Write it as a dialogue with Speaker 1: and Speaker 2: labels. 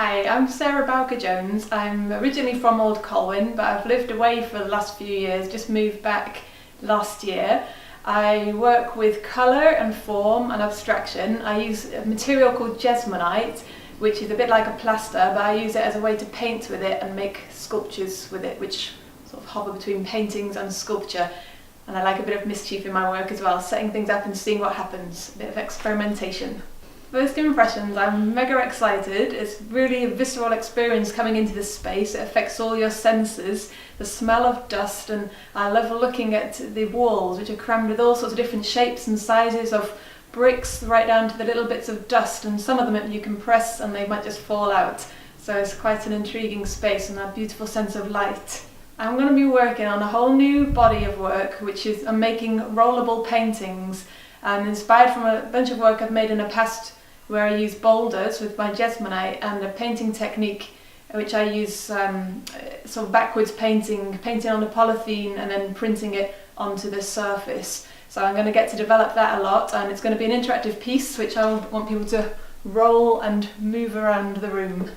Speaker 1: Hi, I'm Sarah Bowker-Jones. I'm originally from Old Colwyn, but I've lived away for the last few years, just moved back last year. I work with colour and form and abstraction. I use a material called jesmonite, which is a bit like a plaster, but I use it as a way to paint with it and make sculptures with it, which sort of hover between paintings and sculpture. And I like a bit of mischief in my work as well, setting things up and seeing what happens, a bit of experimentation. First impressions, I'm mega excited. It's really a visceral experience coming into this space. It affects all your senses, the smell of dust, and I love looking at the walls, which are crammed with all sorts of different shapes and sizes of bricks, right down to the little bits of dust, and some of them you can press and they might just fall out. So it's quite an intriguing space and a beautiful sense of light. I'm going to be working on a whole new body of work, which is I'm making rollable paintings, inspired from a bunch of work I've made in the past where I use boulders with my jesmonite and a painting technique which I use sort of backwards painting on the polythene and then printing it onto the surface. So I'm going to get to develop that a lot, and it's going to be an interactive piece which I want people to roll and move around the room.